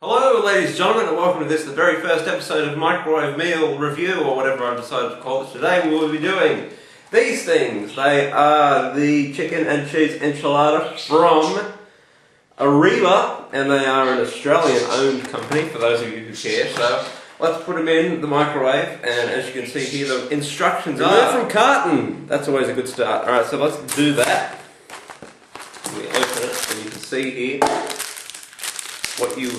Hello ladies and gentlemen, and welcome to this, the very first episode of Microwave Meal Review, or whatever I've decided to call it. Today we will be doing these things. They are the chicken and cheese enchilada from Arriba, and they are an Australian owned company for those of you who care. So let's put them in the microwave, and as you can see here the instructions are from carton. That's always a good start. Alright, so let's do that. We open it and you can see here what you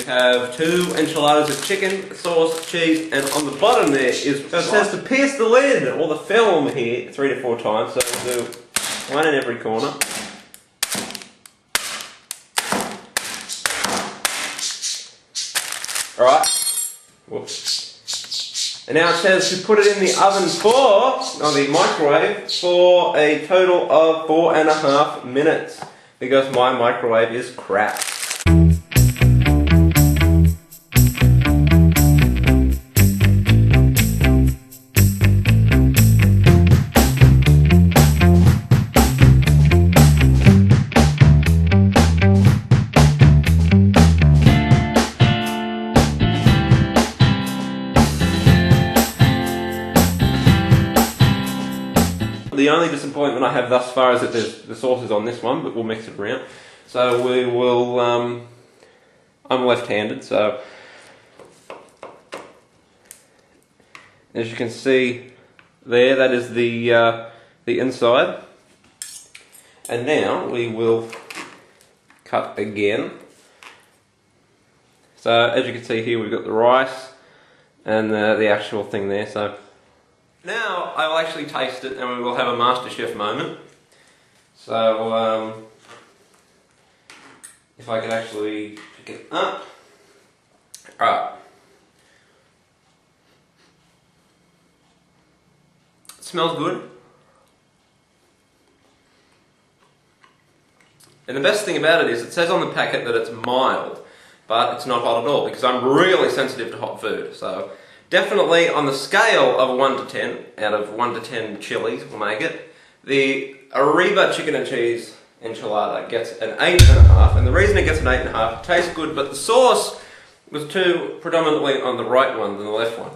have: 2 enchiladas of chicken, sauce, cheese, and on the bottom there is, so it says to pierce the lid, or the film here, 3 to 4 times, so we'll do one in every corner. Alright, whoops. And now it says to put it in the oven or the microwave, for a total of 4.5 minutes, because my microwave is crap. The only disappointment I have thus far is that the sauce is on this one, but we'll mix it around. So we will, I'm left-handed, so as you can see there, that is the inside. And now we will cut again. So as you can see here, we've got the rice and the actual thing there. So now I will actually taste it, and we will have a MasterChef moment. So if I could actually pick it up. Alright. It smells good. And the best thing about it is, it says on the packet that it's mild, but it's not hot at all, because I'm really sensitive to hot food. So definitely on the scale of 1 to 10, out of 1 to 10 chilies will make it, the Arriba chicken and cheese enchilada gets an 8.5, and the reason it gets an 8.5, it tastes good, but the sauce was too predominantly on the right one than the left one.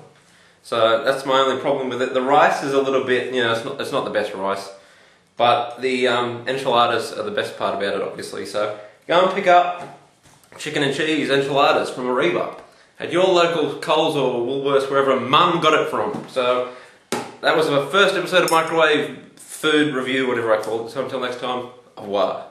So that's my only problem with it. The rice is a little bit, you know, it's not the best rice, but the enchiladas are the best part about it, obviously. So go and pick up chicken and cheese enchiladas from Arriba at your local Coles or Woolworths, wherever Mum got it from. So that was the first episode of Microwave Food Review, whatever I call it. So until next time, au revoir.